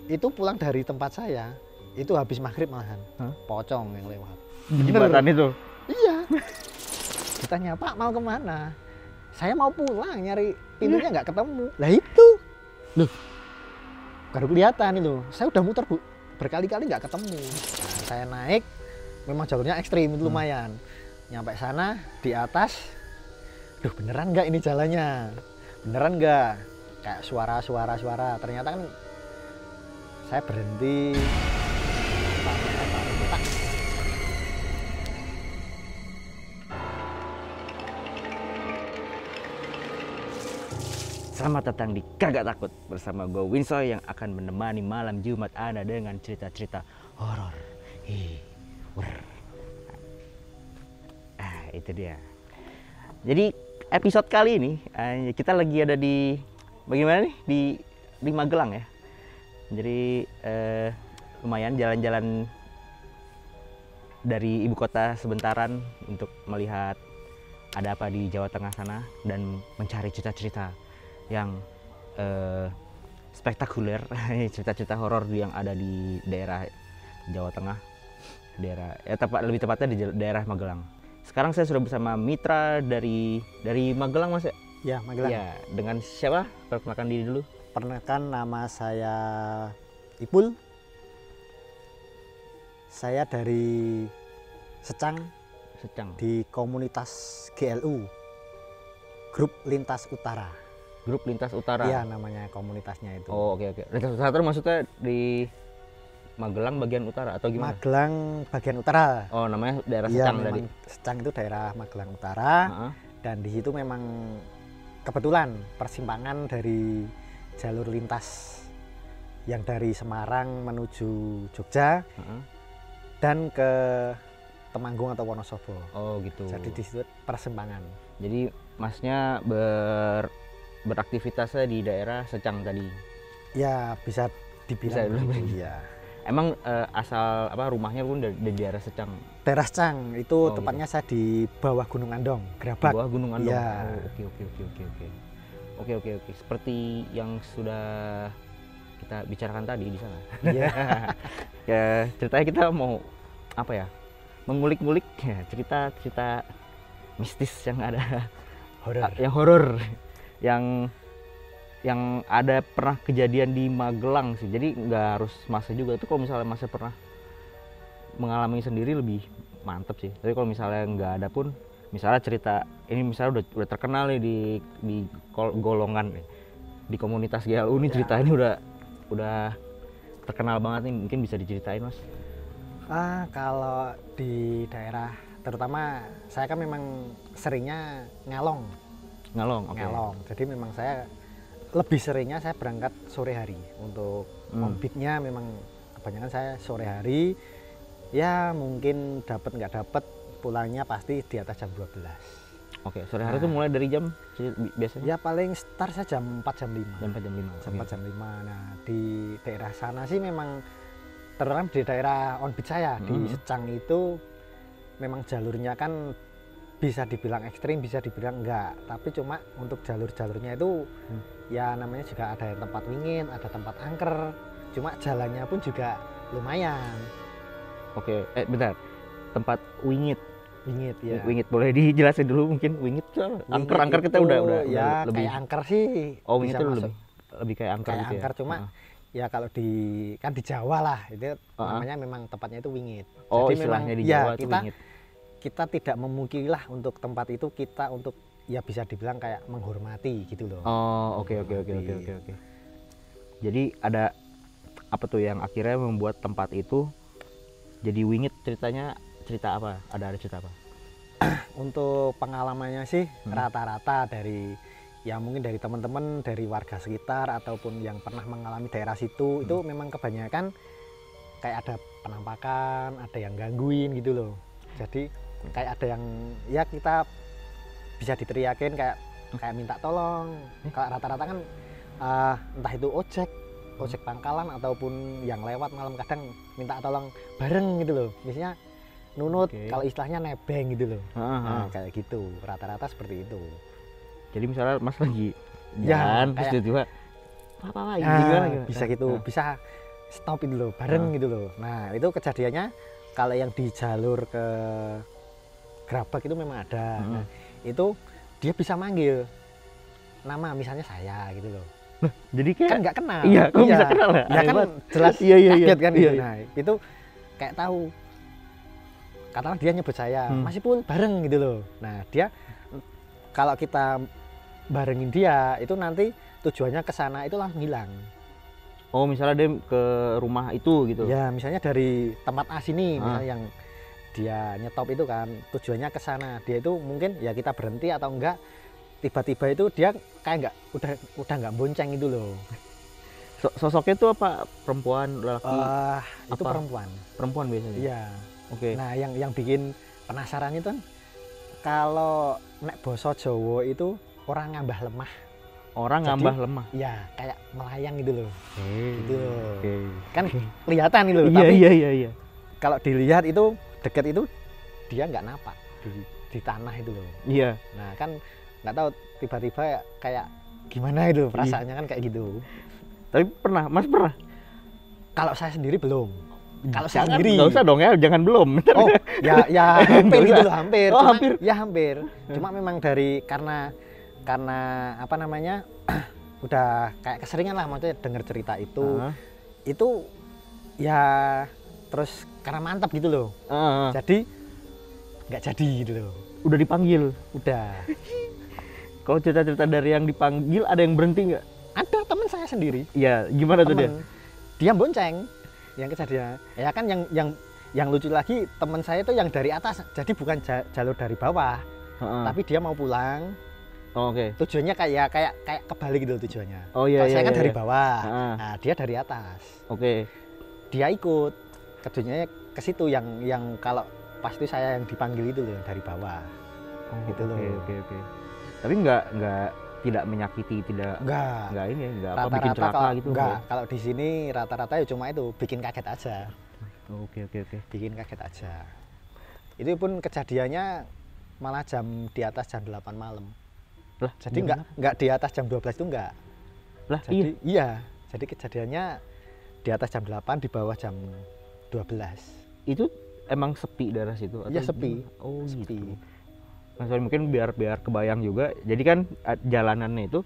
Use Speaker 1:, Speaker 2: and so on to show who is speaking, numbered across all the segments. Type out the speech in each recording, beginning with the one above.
Speaker 1: Itu pulang dari tempat saya, itu habis maghrib malahan.
Speaker 2: Hah?
Speaker 1: Pocong yang lewat.
Speaker 2: Jembatan itu.
Speaker 1: Iya. Ditanya, Pak mau kemana? Saya mau pulang, nyari pintunya nggak ketemu. Lah itu. Loh, baru kelihatan itu. Saya udah muter berkali-kali nggak ketemu. Nah, saya naik, memang jalurnya ekstrim, itu lumayan. Nyampe sana, di atas, duh beneran nggak ini jalannya? Beneran nggak? Kayak suara. Ternyata kan saya berhenti. Tak.
Speaker 2: Selamat datang di Kagak Takut bersama gue Winsoy yang akan menemani malam Jumat Anda dengan cerita-cerita horor. Itu dia. Jadi episode kali ini kita lagi ada di bagaimana nih di Magelang ya. Jadi lumayan jalan-jalan dari ibu kota sebentaran untuk melihat ada apa di Jawa Tengah sana dan mencari cerita-cerita yang spektakuler, cerita-cerita horor yang ada di daerah Jawa Tengah, daerah lebih tepatnya di daerah Magelang. Sekarang saya sudah bersama mitra dari Magelang, Mas.
Speaker 1: Ya, Magelang.
Speaker 2: Ya, dengan siapa? Perkenalkan diri dulu.
Speaker 1: Perkenalkan, nama saya Ipul. Saya dari Secang di komunitas GLU, Grup Lintas Utara.
Speaker 2: Grup Lintas Utara.
Speaker 1: Iya, namanya komunitasnya itu.
Speaker 2: Oh, oke. Lintas Utara itu maksudnya di Magelang bagian utara atau gimana?
Speaker 1: Magelang bagian utara.
Speaker 2: Oh, namanya daerah
Speaker 1: Iya,
Speaker 2: Secang
Speaker 1: memang
Speaker 2: tadi.
Speaker 1: Secang itu daerah Magelang Utara. Dan di situ memang kebetulan persimpangan dari jalur lintas yang dari Semarang menuju Jogja dan ke Temanggung atau Wonosobo.
Speaker 2: Oh, gitu.
Speaker 1: Jadi di situ persimpangan.
Speaker 2: Jadi Masnya beraktivitasnya di daerah Secang tadi.
Speaker 1: Ya, bisa dibilang begitu. Ya.
Speaker 2: Emang asal apa rumahnya pun dari daerah Secang?
Speaker 1: Daerah Secang itu tepatnya
Speaker 2: gitu.
Speaker 1: Saya di bawah Gunung Andong, Gerabak.
Speaker 2: Bawah Gunung Andong.
Speaker 1: Ya.
Speaker 2: Oh, oke. Seperti yang sudah kita bicarakan tadi di sana.
Speaker 1: Iya.
Speaker 2: Ya, ceritanya kita mau apa ya? Mengulik-ngulik ya, cerita mistis yang ada.
Speaker 1: Horor.
Speaker 2: Yang horor. Yang ada pernah kejadian di Magelang sih. Jadi nggak harus Mas juga. Itu kalau misalnya Mas pernah mengalami sendiri lebih mantep sih. Tapi kalau misalnya nggak ada pun, misalnya cerita ini misalnya udah terkenal nih di golongan nih, di komunitas GLU nih, cerita ini udah terkenal banget nih, mungkin bisa diceritain, Mas.
Speaker 1: Kalau di daerah terutama saya kan memang seringnya ngalong.
Speaker 2: Oke.
Speaker 1: Ngalong. Jadi memang saya lebih seringnya saya berangkat sore hari untuk ombitnya. Memang kebanyakan saya sore hari. Ya mungkin dapat nggak dapat, pulangnya pasti di atas jam 12.
Speaker 2: Oke, sore hari itu mulai dari jam biasanya?
Speaker 1: Ya paling start saya jam 4 jam 5.
Speaker 2: Jam 4 jam 5.
Speaker 1: Jam 4 jam 5. Nah, di daerah sana sih memang terutama di daerah onbit saya di Secang itu memang jalurnya kan bisa dibilang ekstrim, bisa dibilang enggak. Tapi cuma untuk jalur-jalurnya itu ya namanya juga ada yang tempat wingit, ada tempat angker. Cuma jalannya pun juga lumayan.
Speaker 2: Oke, bentar. Tempat wingit.
Speaker 1: Wingit ya.
Speaker 2: Wingit boleh dijelasin dulu mungkin wingit tuh. Angker kita udah
Speaker 1: ya
Speaker 2: lebih.
Speaker 1: Kayak angker sih.
Speaker 2: Oh, wingit itu lebih kayak angker
Speaker 1: kayak
Speaker 2: gitu
Speaker 1: angker
Speaker 2: ya.
Speaker 1: Cuma ya kalau di Jawa lah itu namanya memang tempatnya itu wingit.
Speaker 2: Oh,
Speaker 1: jadi
Speaker 2: istilahnya
Speaker 1: memang
Speaker 2: di Jawa itu wingit.
Speaker 1: Kita tidak memungkirilah untuk tempat itu, kita untuk ya bisa dibilang kayak menghormati gitu loh.
Speaker 2: Oh, oke. Jadi ada apa tuh yang akhirnya membuat tempat itu jadi wingit? Cerita apa? Ada cerita apa?
Speaker 1: Untuk pengalamannya sih rata-rata dari ya mungkin dari teman-teman, dari warga sekitar ataupun yang pernah mengalami daerah situ itu memang kebanyakan kayak ada penampakan, ada yang gangguin gitu loh. Jadi kayak ada yang ya kita bisa diteriakin kayak minta tolong. Kalau rata-rata kan entah itu ojek pangkalan ataupun yang lewat malam kadang minta tolong bareng gitu loh. Biasanya nunut, kalau istilahnya nebeng gitu loh. Nah, kayak gitu. Rata-rata seperti itu.
Speaker 2: Jadi misalnya Mas lagi jalan terus tiba-tiba apa lagi gimana?
Speaker 1: Bisa gitu. Bisa stop itu loh, bareng gitu loh. Nah itu kejadiannya kalau yang di jalur ke Grabak itu memang ada. Nah, itu dia bisa manggil nama, misalnya saya gitu loh.
Speaker 2: Jadi kayak
Speaker 1: Kan nggak kenal.
Speaker 2: iya, kok bisa kenal ya?
Speaker 1: Ya
Speaker 2: Aneh
Speaker 1: kan
Speaker 2: banget.
Speaker 1: jelas
Speaker 2: Iya, iya, iya.
Speaker 1: kaget kan
Speaker 2: Iya,
Speaker 1: gitu.
Speaker 2: iya.
Speaker 1: Nah itu kayak tahu. Katakan dia nyebut saya, masih pun bareng gitu loh. Nah dia kalau kita barengin dia itu nanti tujuannya ke sana itu langsung hilang.
Speaker 2: Oh, misalnya dia ke rumah itu gitu.
Speaker 1: Ya misalnya dari tempat A sini,
Speaker 2: Ah.
Speaker 1: misalnya yang dia nyetop itu kan tujuannya ke sana. Dia itu mungkin ya kita berhenti atau enggak, tiba-tiba itu dia kayak udah nggak bonceng itu loh.
Speaker 2: Sosoknya itu apa? Perempuan, laki?
Speaker 1: Itu
Speaker 2: Apa?
Speaker 1: perempuan.
Speaker 2: Perempuan biasanya.
Speaker 1: Iya.
Speaker 2: Oke.
Speaker 1: Nah yang bikin penasaran itu kan kalau nek basa Jawa itu orang ngambah lemah.
Speaker 2: Orang
Speaker 1: Jadi,
Speaker 2: ngambah lemah.
Speaker 1: Ya kayak melayang gitu loh. Gitu loh.
Speaker 2: Oke.
Speaker 1: Kan kelihatan gitu loh.
Speaker 2: Iya,
Speaker 1: Tapi
Speaker 2: iya, iya, iya.
Speaker 1: kalau dilihat itu deket itu dia nggak napak di tanah itu loh.
Speaker 2: Iya.
Speaker 1: Nah kan nggak tahu tiba-tiba kayak gimana itu perasaannya kan kayak gitu.
Speaker 2: Tapi pernah, Mas pernah?
Speaker 1: Kalau saya sendiri belum. Kalau saya
Speaker 2: Jangan,
Speaker 1: sendiri.
Speaker 2: nggak usah dong ya, jangan belum.
Speaker 1: Oh ya hampir
Speaker 2: Nggak
Speaker 1: gitu
Speaker 2: usah.
Speaker 1: loh, hampir.
Speaker 2: Oh,
Speaker 1: Cuma,
Speaker 2: hampir.
Speaker 1: Ya hampir. Cuma memang dari karena apa namanya udah kayak keseringan lah maksudnya dengar cerita itu.
Speaker 2: Ah.
Speaker 1: Itu ya terus karena mantap gitu loh.
Speaker 2: Ah.
Speaker 1: Jadi nggak jadi gitu loh.
Speaker 2: Udah dipanggil.
Speaker 1: Udah.
Speaker 2: Kalau cerita-cerita dari yang dipanggil ada yang berhenti nggak?
Speaker 1: Ada teman saya sendiri.
Speaker 2: Iya, gimana tuh dia?
Speaker 1: Temen. Dia bonceng yang kejadian. Ya kan yang lucu lagi teman saya itu yang dari atas. Jadi bukan jalur dari bawah.
Speaker 2: Heeh.
Speaker 1: Tapi dia mau pulang.
Speaker 2: Oh, oke.
Speaker 1: Tujuannya kayak kebalik gitu tujuannya.
Speaker 2: Oh iya,
Speaker 1: Kalau
Speaker 2: iya.
Speaker 1: saya kan
Speaker 2: iya,
Speaker 1: dari
Speaker 2: iya.
Speaker 1: bawah.
Speaker 2: Ah.
Speaker 1: Nah, dia dari atas.
Speaker 2: Oke.
Speaker 1: Dia ikut. Tujuannya ke situ yang kalau pasti saya yang dipanggil itu loh yang dari bawah.
Speaker 2: Oh,
Speaker 1: Gitu loh.
Speaker 2: Oke. Tapi nggak tidak menyakiti, tidak
Speaker 1: Enggak.
Speaker 2: ini ya, nggak apa bikin
Speaker 1: Rata-rata
Speaker 2: celaka
Speaker 1: kalau
Speaker 2: gitu.
Speaker 1: enggak. Kalau di sini rata-rata ya cuma itu bikin kaget aja.
Speaker 2: Oh, oke.
Speaker 1: Bikin kaget aja. Itu pun kejadiannya malah di atas jam 8 malam.
Speaker 2: Lah,
Speaker 1: Jadi
Speaker 2: gimana?
Speaker 1: enggak di atas jam 12 itu enggak.
Speaker 2: Lah,
Speaker 1: Jadi iya. Jadi kejadiannya di atas jam 8 di bawah jam 12.
Speaker 2: itu emang sepi daerah situ atau
Speaker 1: Iya, sepi.
Speaker 2: gimana? Oh,
Speaker 1: Sepi.
Speaker 2: gitu. Nah, sorry, mungkin biar kebayang juga. Jadi kan jalanannya itu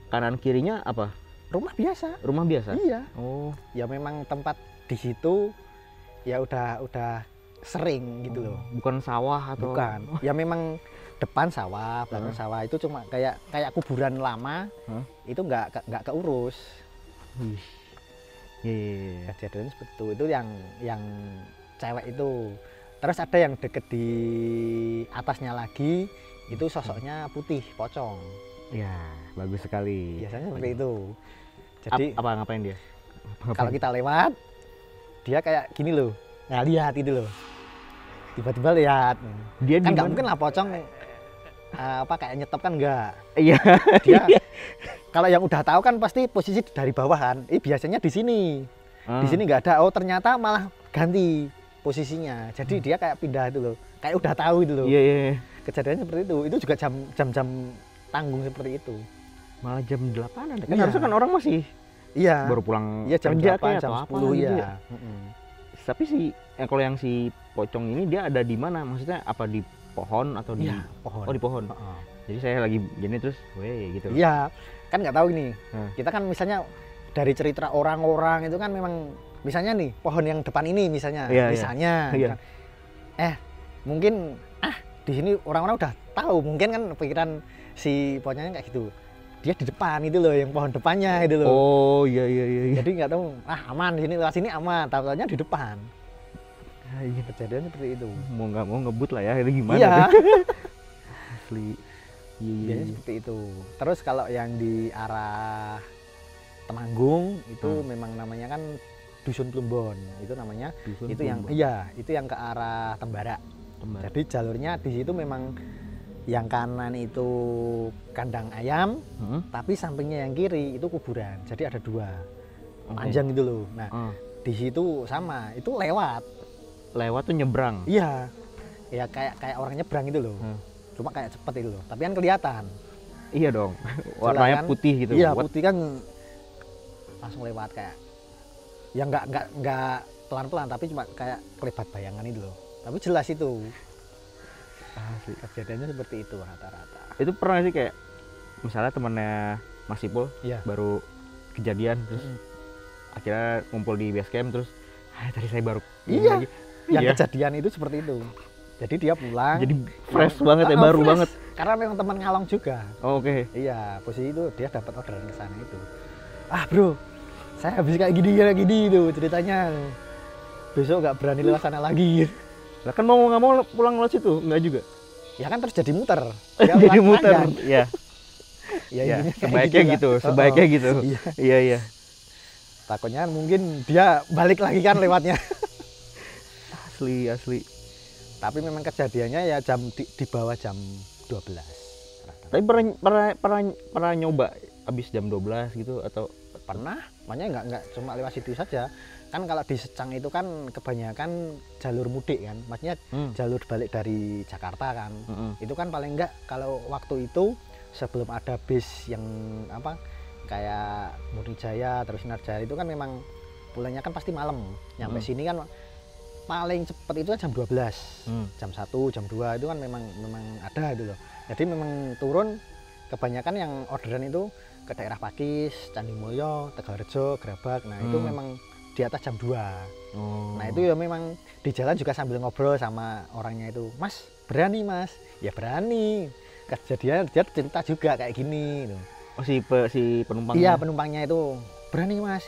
Speaker 2: kanan kirinya apa?
Speaker 1: Rumah biasa.
Speaker 2: Rumah biasa.
Speaker 1: Iya.
Speaker 2: Oh,
Speaker 1: Ya memang tempat di situ ya udah sering gitu loh.
Speaker 2: bukan sawah atau
Speaker 1: Bukan. Ya memang depan sawah, belakang sawah itu cuma kayak kuburan lama.
Speaker 2: Hah?
Speaker 1: Itu nggak keurus.
Speaker 2: Wih. Iya.
Speaker 1: Kejadian seperti itu yang cewek itu. Terus ada yang deket di atasnya lagi itu sosoknya putih pocong.
Speaker 2: Ya, bagus sekali.
Speaker 1: Biasanya seperti itu. Jadi
Speaker 2: apa ngapain dia?
Speaker 1: kalau kita lewat dia kayak gini loh, nggak lihat itu loh. Tiba-tiba lihat.
Speaker 2: Dia
Speaker 1: Kan
Speaker 2: di
Speaker 1: nggak
Speaker 2: mana?
Speaker 1: mungkin lah pocong apa kayak nyetop kan enggak.
Speaker 2: Iya.
Speaker 1: Dia kalau yang udah tahu kan pasti posisi dari bawah kan. Biasanya di sini. Di sini nggak ada. Oh ternyata malah ganti posisinya. Jadi dia kayak pindah itu loh. Kayak udah tahu itu loh.
Speaker 2: Iya.
Speaker 1: Kejadiannya seperti itu. Itu juga jam tanggung seperti itu.
Speaker 2: Malah jam 8-an. Kan
Speaker 1: Iya.
Speaker 2: harusnya kan orang masih
Speaker 1: Iya.
Speaker 2: baru pulang
Speaker 1: Iya jam
Speaker 2: kerja
Speaker 1: 8,
Speaker 2: kayak
Speaker 1: jam
Speaker 2: atau apa
Speaker 1: 10
Speaker 2: gitu
Speaker 1: ya.
Speaker 2: Tapi kalau yang si pocong ini dia ada di mana? Maksudnya apa di pohon atau di
Speaker 1: Iya, pohon.
Speaker 2: Oh, di pohon.
Speaker 1: Heeh.
Speaker 2: Jadi saya lagi gini terus, weh gitu.
Speaker 1: Iya, kan nggak tahu ini.
Speaker 2: Hmm.
Speaker 1: Kita kan misalnya dari cerita orang-orang itu kan memang misalnya nih pohon yang depan ini misalnya,
Speaker 2: Iya, iya.
Speaker 1: misalnya.
Speaker 2: Iya.
Speaker 1: Mungkin di sini orang-orang udah tahu, mungkin kan pikiran si pocongnya kayak gitu. Dia di depan itu loh, yang pohon depannya itu loh.
Speaker 2: Oh, iya.
Speaker 1: Jadi nggak tahu, aman di sini, lewat sini aman, tahu-tahunya di depan.
Speaker 2: Iya.
Speaker 1: Kejadian seperti itu.
Speaker 2: Mau nggak mau ngebut lah ya, ini gimana?
Speaker 1: Iya.
Speaker 2: tuh? Asli. Iya.
Speaker 1: Biasanya seperti itu. Terus kalau yang di arah Temanggung itu memang namanya kan Dusun Plumbon. Itu namanya
Speaker 2: Dusun
Speaker 1: itu yang
Speaker 2: Plumbon.
Speaker 1: itu yang ke arah Tembara.
Speaker 2: Tembara.
Speaker 1: Jadi jalurnya di situ memang yang kanan itu kandang ayam, tapi sampingnya yang kiri itu kuburan. Jadi ada dua.
Speaker 2: Oke.
Speaker 1: Panjang gitu loh. Nah,
Speaker 2: Ah.
Speaker 1: di situ sama, itu lewat.
Speaker 2: Lewat tuh nyebrang.
Speaker 1: Iya. Ya kayak orang nyebrang itu loh. Cuma kayak cepet itu loh. Tapi kan kelihatan.
Speaker 2: Iya dong. Warnanya
Speaker 1: kan?
Speaker 2: putih gitu.
Speaker 1: Iya,
Speaker 2: What?
Speaker 1: putih kan langsung lewat kayak Ya nggak pelan-pelan, tapi cuma kayak kelebat bayangan itu loh. Tapi jelas itu.
Speaker 2: Asli.
Speaker 1: Kejadiannya seperti itu rata-rata.
Speaker 2: Itu pernah sih kayak misalnya temennya Mas Ipul
Speaker 1: Iya.
Speaker 2: baru kejadian terus akhirnya ngumpul di base camp terus tadi saya baru ini
Speaker 1: Iya.
Speaker 2: lagi.
Speaker 1: Yang
Speaker 2: Iya.
Speaker 1: kejadian itu seperti itu. Jadi dia pulang.
Speaker 2: Jadi fresh banget ya, baru
Speaker 1: fresh.
Speaker 2: banget.
Speaker 1: Karena memang teman ngalong juga.
Speaker 2: Oh, oke.
Speaker 1: Iya, posisi itu dia dapat orderan ke sana itu. Ah bro, saya habis kayak gini itu ceritanya. Besok nggak berani lewat sana lagi.
Speaker 2: Lah kan mau nggak mau pulang lewat situ, enggak juga.
Speaker 1: Ya kan terus jadi muter.
Speaker 2: Jadi muter. Iya.
Speaker 1: Ya,
Speaker 2: Ya,
Speaker 1: intinya kayak
Speaker 2: sebaiknya
Speaker 1: lah.
Speaker 2: gitu, sebaiknya gitu.
Speaker 1: Iya.
Speaker 2: Iya, iya.
Speaker 1: Takutnya mungkin dia balik lagi kan lewatnya.
Speaker 2: Asli, asli.
Speaker 1: Tapi memang kejadiannya ya di bawah jam 12.
Speaker 2: Tapi pernah nyoba habis jam 12 gitu atau
Speaker 1: Pernah, makanya nggak cuma lewat situ saja. Kan kalau di Secang itu kan kebanyakan jalur mudik kan, maksudnya jalur balik dari Jakarta kan. Itu kan paling enggak kalau waktu itu sebelum ada bis yang apa kayak Murni-Jaya terus Sinar Jaya itu kan memang pulangnya kan pasti malam. Nyampe sini kan paling cepat itu kan jam 12. Jam 1, jam 2 itu kan memang ada gitu loh. Jadi memang turun kebanyakan yang orderan itu ke daerah Pakis, Candimulyo, Tegalrejo, Grabak. Nah, itu memang di atas jam 2. Nah, itu ya memang di jalan juga sambil ngobrol sama orangnya itu. Mas, berani Mas? Ya berani. Kejadian dia cerita juga kayak gini. Gitu.
Speaker 2: oh si penumpang?
Speaker 1: Iya, penumpangnya itu berani Mas.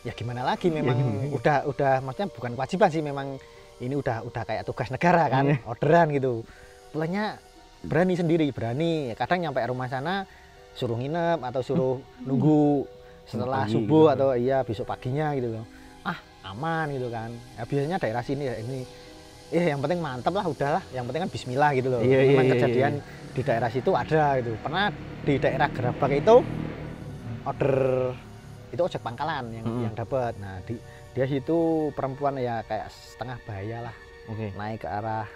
Speaker 1: Ya gimana lagi memang udah maksudnya bukan kewajiban sih memang ini udah kayak tugas negara kan, orderan gitu. Pulangnya berani sendiri, berani. Kadang nyampe rumah sana suruh nginep atau suruh nunggu setelah
Speaker 2: pagi
Speaker 1: subuh
Speaker 2: gitu.
Speaker 1: atau iya besok paginya gitu loh. Ah, aman gitu kan. Ya biasanya daerah sini ya ini yang penting mantap lah udahlah, yang penting kan bismillah gitu loh. Memang kejadian di daerah situ ada gitu. Pernah di daerah Gerabak itu order itu ojek pangkalan yang dapat. Nah, dia situ perempuan ya kayak setengah baya lah. Naik ke arah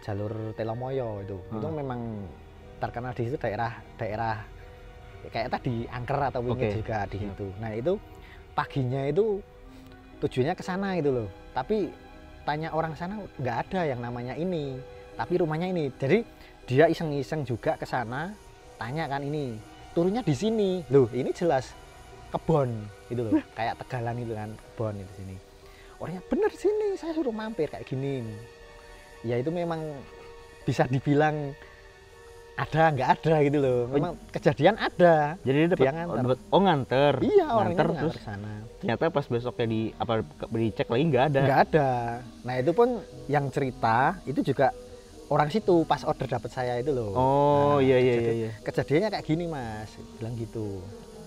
Speaker 1: jalur Telomoyo itu. Itu memang terkenal di situ daerah kayak tadi angker atau wingit juga di situ. Nah, itu paginya itu tujuannya ke sana gitu loh. Tapi tanya orang sana nggak ada yang namanya ini. Tapi rumahnya ini. Jadi dia iseng-iseng juga ke sana, tanya kan ini. Turunnya di sini. Loh, ini jelas kebon gitu loh. Kayak Tegalan itu kan, kebon itu sini. Orangnya bener sini, saya suruh mampir kayak gini. Ya itu memang bisa dibilang ada nggak ada gitu loh. Memang kejadian ada.
Speaker 2: Jadi dia dapat nganter.
Speaker 1: Iya, orangnya
Speaker 2: nganter terus
Speaker 1: sana.
Speaker 2: Ternyata pas besoknya dicek lagi nggak ada.
Speaker 1: Nggak ada. Nah, itu pun yang cerita itu juga orang situ pas order dapat saya itu loh.
Speaker 2: Oh,
Speaker 1: nah,
Speaker 2: iya.
Speaker 1: Kejadiannya kayak gini, Mas. Bilang gitu.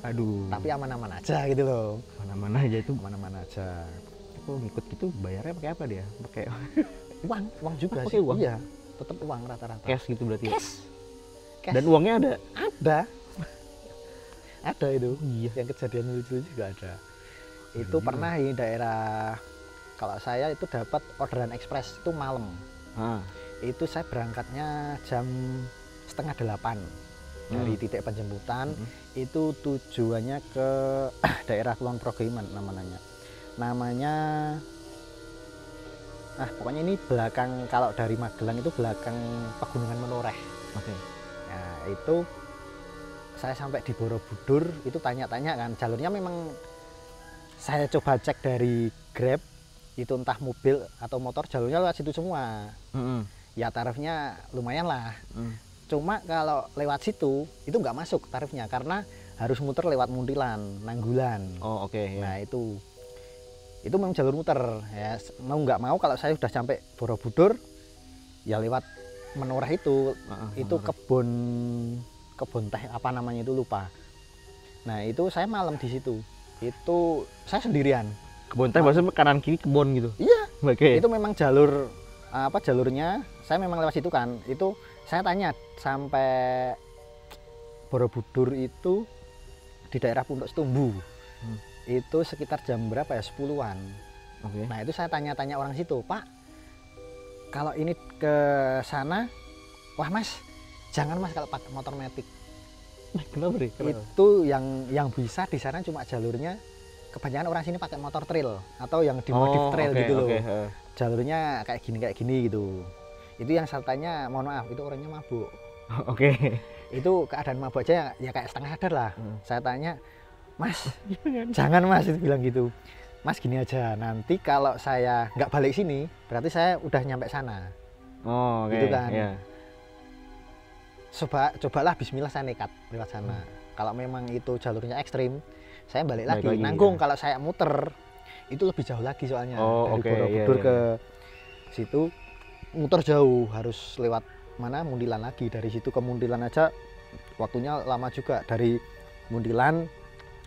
Speaker 2: Aduh.
Speaker 1: Tapi aman-aman aja gitu loh.
Speaker 2: Mana-mana aja itu.
Speaker 1: Aman-aman aja.
Speaker 2: Kok ngikut gitu bayarnya pakai apa dia? Pakai
Speaker 1: uang juga
Speaker 2: sih.
Speaker 1: Uang? Iya, tetap uang rata-rata.
Speaker 2: Cash gitu berarti.
Speaker 1: Cash.
Speaker 2: Dan uangnya ada?
Speaker 1: Ada itu.
Speaker 2: Iya.
Speaker 1: Yang kejadian lucu juga ada. Itu pernah di daerah, kalau saya itu dapat orderan ekspres itu malam. Itu saya berangkatnya jam 7:30 dari titik penjemputan. Itu tujuannya ke daerah Kulon Progo namanya pokoknya ini belakang, kalau dari Magelang itu belakang Pegunungan Menoreh. Nah, itu saya sampai di Borobudur itu tanya-tanya kan, jalurnya memang saya coba cek dari Grab itu entah mobil atau motor jalurnya lewat situ semua. Ya tarifnya lumayan lah. Cuma kalau lewat situ itu nggak masuk tarifnya karena harus muter lewat Muntilan, Nanggulan. Nah, itu memang jalur muter ya, mau nggak mau kalau saya sudah sampai Borobudur ya lewat Menoreh itu kebun teh apa namanya itu lupa. Nah, itu saya malam di situ. Itu saya sendirian.
Speaker 2: Kebun teh maksudnya kanan kiri kebun gitu.
Speaker 1: Iya. Itu memang jalurnya saya memang lewat situ kan. Itu saya tanya sampai Borobudur itu di daerah Pondok Setumbu. Itu sekitar jam berapa ya? 10-an. Nah, itu saya tanya-tanya orang situ, Pak, kalau ini ke sana, wah Mas, jangan Mas kalau pakai motor metik.
Speaker 2: Kenapa?
Speaker 1: Itu yang bisa di sana cuma jalurnya kebanyakan orang sini pakai motor trail atau yang dimodif trail gitu loh. Jalurnya kayak gini gitu. Itu yang saya tanya, mohon maaf, itu orangnya mabuk.
Speaker 2: Oke.
Speaker 1: Itu keadaan mabuk aja ya kayak setengah sadar lah. Saya tanya, Mas, jangan Mas, itu bilang gitu. Mas gini aja, nanti kalau saya nggak balik sini, berarti saya udah nyampe sana.
Speaker 2: Oh, oke.
Speaker 1: Gitu kan.
Speaker 2: Iya.
Speaker 1: Cobalah bismillah saya nekat lewat sana. Kalau memang itu jalurnya ekstrim, saya balik lagi.
Speaker 2: Lagi,
Speaker 1: Nanggung
Speaker 2: ya.
Speaker 1: kalau saya muter, itu lebih jauh lagi soalnya.
Speaker 2: Oh,
Speaker 1: dari
Speaker 2: oke,
Speaker 1: Borobudur
Speaker 2: iya.
Speaker 1: ke situ, muter jauh, harus lewat mana Muntilan lagi. Dari situ ke Muntilan aja waktunya lama juga. Dari Muntilan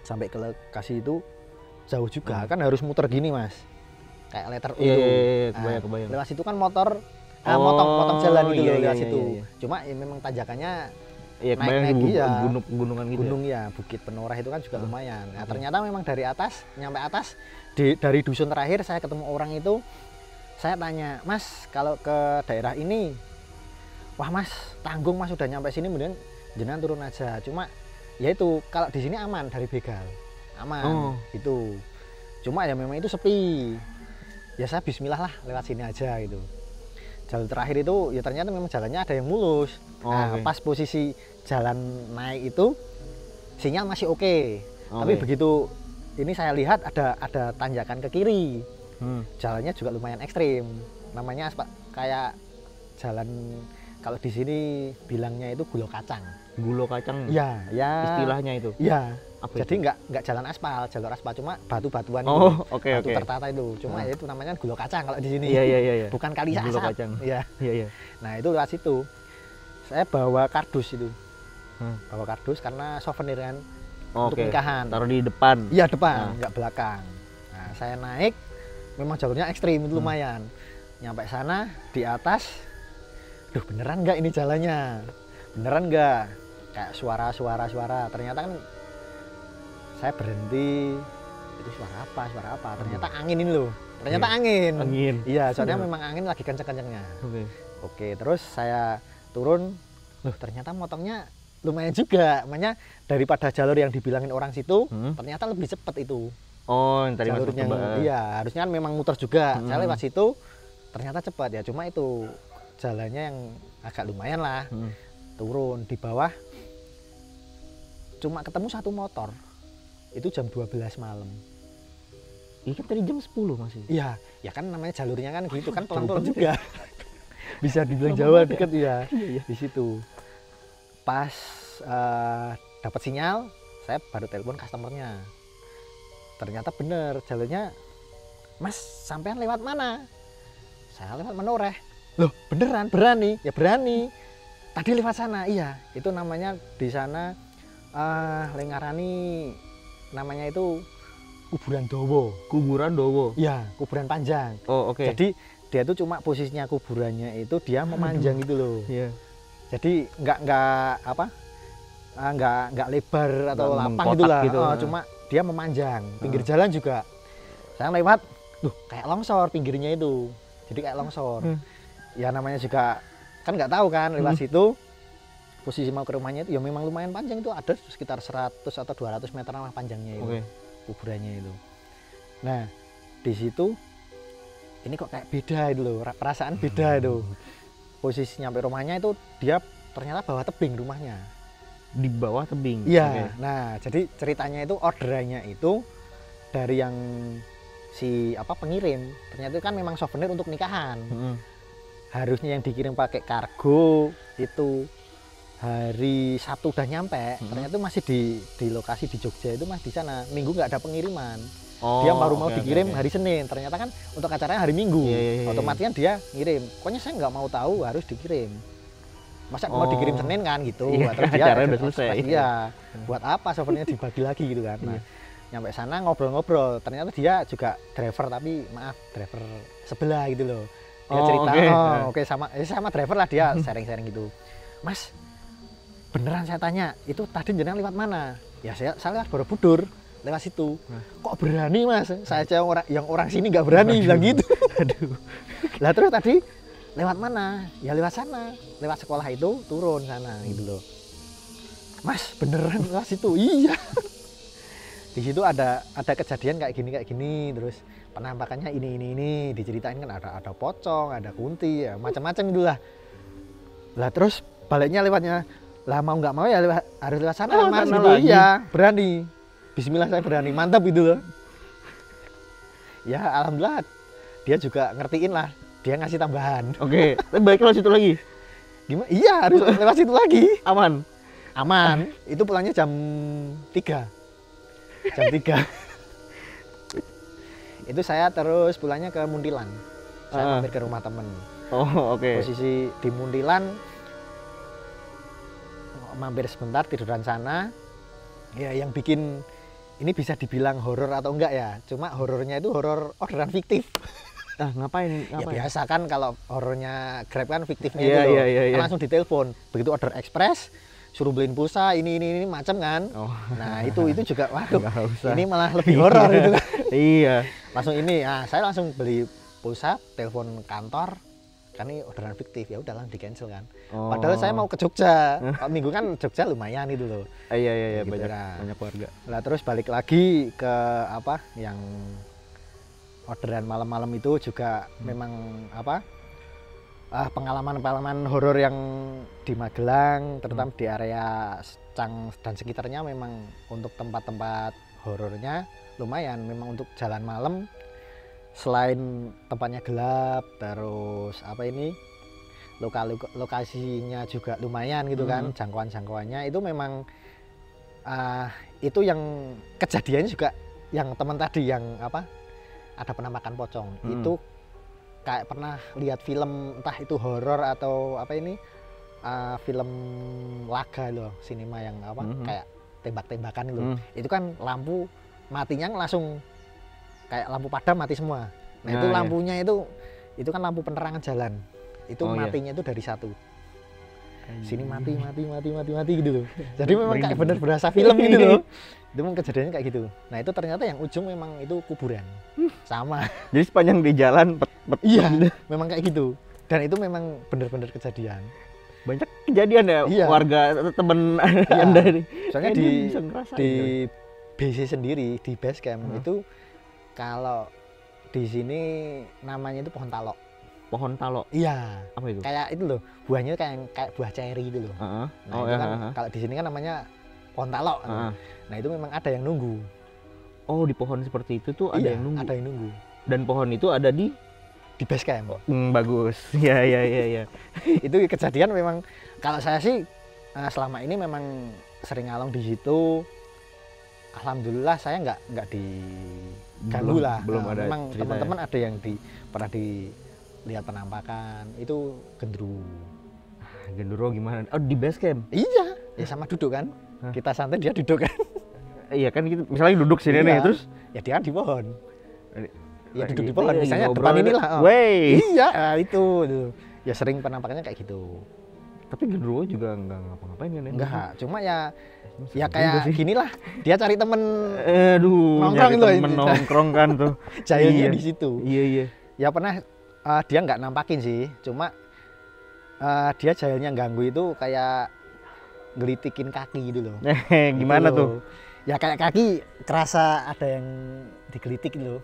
Speaker 1: sampai ke lokasi itu jauh juga, kan harus muter gini Mas, kayak letter U.
Speaker 2: Iya,
Speaker 1: Nah,
Speaker 2: kebayang.
Speaker 1: lewat situ kan motor motong jalan gitu
Speaker 2: iya,
Speaker 1: loh lewat
Speaker 2: iya,
Speaker 1: situ.
Speaker 2: iya.
Speaker 1: Cuma ya memang tanjakannya
Speaker 2: Iya, kebayang
Speaker 1: naik ya.
Speaker 2: gunungan gitu.
Speaker 1: gunung ya, Bukit Penoreh itu kan juga lumayan. Nah, ternyata memang dari atas, nyampe atas, dari dusun terakhir saya ketemu orang itu, saya tanya, Mas kalau ke daerah ini, wah Mas tanggung Mas, udah nyampe sini kemudian jenengan turun aja. Cuma ya itu kalau di sini aman dari begal, aman itu. Cuma ya memang itu sepi. Ya saya bismillah lah lewat sini aja gitu. Jalur terakhir itu ya ternyata memang jalannya ada yang mulus. Nah, pas posisi jalan naik itu sinyal masih oke. Tapi begitu ini saya lihat ada tanjakan ke kiri. Jalannya juga lumayan ekstrim. Namanya kayak jalan, kalau di sini bilangnya itu gulo kacang.
Speaker 2: Gulo kacang.
Speaker 1: Ya,
Speaker 2: istilahnya itu.
Speaker 1: Ya.
Speaker 2: Apa
Speaker 1: jadi
Speaker 2: itu?
Speaker 1: nggak jalan aspal, jalur aspal, cuma batu-batuan itu. Batu tertata itu. Cuma ya itu namanya gulo kacang kalau di sini.
Speaker 2: Iya.
Speaker 1: Bukan kali asap.
Speaker 2: Gulo kacang.
Speaker 1: Iya. Nah, itu lewat situ. Saya bawa kardus itu. Bawa kardus karena souvenir kan. Untuk nikahan.
Speaker 2: Taruh di depan.
Speaker 1: Iya, depan, nggak belakang. Nah, saya naik, memang jalurnya ekstrim itu lumayan. Nyampe sana di atas, duh beneran nggak ini jalannya? Beneran nggak? Kayak suara. Ternyata kan saya berhenti, itu suara apa? Ternyata angin ini loh. Ternyata angin. Iya, soalnya memang angin lagi kenceng-kencengnya. Oke, terus saya turun, loh ternyata motongnya lumayan juga. Makanya daripada jalur yang dibilangin orang situ, ternyata lebih cepat itu.
Speaker 2: Oh, yang tadi
Speaker 1: jalurnya. Iya, harusnya kan memang muter juga. Saya lewat situ, ternyata cepat ya. Cuma itu jalannya yang agak lumayan lah. Turun di bawah, cuma ketemu satu motor. Itu jam 12 malam.
Speaker 2: Iya kan tadi jam 10 masih.
Speaker 1: Iya, ya kan namanya jalurnya kan gitu kan pelan-pelan juga. Bisa dibilang Jawa deket ya. Di situ. Pas dapat sinyal, saya baru telepon customernya. Ternyata bener jalurnya, Mas sampean lewat mana? Saya lewat Menoreh. Loh beneran, berani? Ya berani. Tadi lewat sana, iya. Itu namanya di sana Lengarani, namanya itu kuburan Dowo. Ya, kuburan panjang.
Speaker 2: Oh, oke.
Speaker 1: Jadi dia itu cuma posisinya kuburannya itu dia memanjang gitu loh.
Speaker 2: Iya.
Speaker 1: Jadi nggak lebar atau lapang gitulah.
Speaker 2: Gitu.
Speaker 1: Cuma dia memanjang. Pinggir jalan juga. Saya lewat, kayak longsor pinggirnya itu. Jadi kayak longsor. Ya namanya juga kan nggak tahu kan lewat situ. Posisi mau ke rumahnya itu ya memang lumayan panjang, itu ada sekitar 100 atau 200 meter lah panjangnya itu. Kuburannya itu. Nah, di situ ini kok kayak beda itu loh, perasaan beda itu. Posisi nyampe rumahnya itu dia ternyata bawah tebing rumahnya.
Speaker 2: Di bawah tebing.
Speaker 1: Iya. Nah, jadi ceritanya itu orderannya itu dari yang pengirim. Ternyata itu kan memang souvenir untuk nikahan. Harusnya yang dikirim pakai kargo itu hari Sabtu udah nyampe, ternyata itu masih di lokasi di Jogja itu masih di sana. Minggu nggak ada pengiriman. Dia baru mau dikirim hari Senin. Ternyata kan untuk acaranya hari Minggu. Otomatis kan dia ngirim. Pokoknya saya nggak mau tahu, harus dikirim. Masa mau dikirim Senin kan gitu.
Speaker 2: Terus dia acaranya udah selesai.
Speaker 1: Iya. Buat apa souvenirnya dibagi lagi gitu kan. Nah, nyampe sana ngobrol-ngobrol. Ternyata dia juga driver, tapi maaf driver sebelah gitu loh. Dia cerita, sama driver lah dia sharing-sharing gitu. Mas, beneran saya tanya, itu tadi jenengan lewat mana? Ya saya lewat Borobudur, lewat situ. Kok berani Mas? Saya yang orang sini nggak berani bilang gitu. Lah terus tadi lewat mana? Ya lewat sana, lewat sekolah itu turun sana gitu loh. Mas beneran lewat situ? Iya. di situ ada kejadian kayak gini, terus penampakannya ini diceritain kan, ada pocong, ada kunti, ya macam-macam itulah. Lah terus baliknya lewatnya, lah mau nggak mau ya harus lewat sana mas gitu. Iya berani, bismillah saya berani, mantap gitu loh. Ya alhamdulillah dia juga ngertiin lah, dia ngasih tambahan.
Speaker 2: Oke, tapi balik lewat situ lagi.
Speaker 1: Gimana? Iya harus lewat situ lagi.
Speaker 2: Aman.
Speaker 1: Itu pulangnya jam 3. Jam 3. Itu saya terus pulangnya ke Muntilan. Saya mampir ke rumah temen.
Speaker 2: Oh oke.
Speaker 1: Posisi di Muntilan, mampir sebentar, tiduran sana. Ya yang bikin ini bisa dibilang horor atau enggak ya, cuma horornya itu horor orderan fiktif.
Speaker 2: Ngapain?
Speaker 1: Ya biasa kan kalau horornya Grab kan fiktifnya
Speaker 2: Iya,
Speaker 1: itu loh.
Speaker 2: iya.
Speaker 1: Kan langsung ditelepon. Begitu order express, suruh beliin pulsa ini macam kan. Nah itu juga waduh ini malah lebih horor itu kan.
Speaker 2: Iya.
Speaker 1: Langsung ini, saya langsung beli pulsa, telepon kantor, kan ini orderan fiktif, ya udah langsung di cancel kan. Padahal saya mau ke Jogja, minggu kan Jogja lumayan itu loh.
Speaker 2: Iya
Speaker 1: gitu,
Speaker 2: banyak warga.
Speaker 1: Lah terus balik lagi ke apa yang orderan malam-malam itu juga memang apa pengalaman horor yang di Magelang, terutama di area Cang dan sekitarnya, memang untuk tempat-tempat horornya lumayan. Memang untuk jalan malam, selain tempatnya gelap, terus apa ini lokasinya juga lumayan gitu kan, jangkauannya itu memang itu yang kejadiannya juga yang teman tadi yang apa ada penampakan pocong itu kayak pernah lihat film entah itu horor atau apa ini film laga loh, sinema yang apa kayak tembak-tembakan itu. Itu kan lampu matinya langsung kayak lampu padam mati semua. Nah itu lampunya itu kan lampu penerangan jalan. Itu matinya itu dari satu. Sini mati gitu loh. Jadi memang kayak bener berasa film gitu loh. Itu memang kejadiannya kayak gitu. Nah itu ternyata yang ujung memang itu kuburan. Sama.
Speaker 2: Jadi sepanjang di jalan
Speaker 1: iya, memang kayak gitu. Dan itu memang bener-bener kejadian.
Speaker 2: Banyak kejadian ya warga temen Anda nih.
Speaker 1: Soalnya di BC sendiri, di base camp itu kalau di sini namanya itu pohon talok.
Speaker 2: Pohon talok?
Speaker 1: Iya.
Speaker 2: Apa itu?
Speaker 1: Kayak itu loh, buahnya kayak buah ceri itu loh. Nah itu kan kalau di sini kan namanya pohon talok. Nah itu memang ada yang nunggu.
Speaker 2: Oh di pohon seperti itu tuh ada yang nunggu?
Speaker 1: Ada yang nunggu.
Speaker 2: Dan pohon itu ada di
Speaker 1: base camp.
Speaker 2: Bagus. Iya.
Speaker 1: Itu kejadian memang kalau saya sih selama ini memang sering ngalong di situ. Alhamdulillah saya nggak diganggu lah.
Speaker 2: Belum ada.
Speaker 1: Memang teman-teman ada yang pernah dilihat penampakan itu gendruwo.
Speaker 2: Gendruwo gimana? Oh di base camp?
Speaker 1: Iya. Ya sama duduk kan. Kita santai dia duduk kan.
Speaker 2: Iya kan gitu. Misalnya duduk sini nih terus.
Speaker 1: Ya dia kan di pohon. Ya duduk di pohon.
Speaker 2: Iya,
Speaker 1: Misalnya depan inilah. Iya itu. Ya sering penampakannya kayak gitu.
Speaker 2: Tapi gendruwo juga nggak ngapa-ngapain kan ya?
Speaker 1: Enggak, cuma ya kayak gini lah, dia cari temen
Speaker 2: nongkrong itu, nongkrong kan tuh.
Speaker 1: Jahilnya di situ.
Speaker 2: Iya.
Speaker 1: Ya pernah dia nggak nampakin sih, cuma dia jahilnya ganggu itu kayak gelitikin kaki gitu loh.
Speaker 2: Gimana
Speaker 1: gitu
Speaker 2: tuh?
Speaker 1: Ya kayak kaki kerasa ada yang digelitik gitu loh.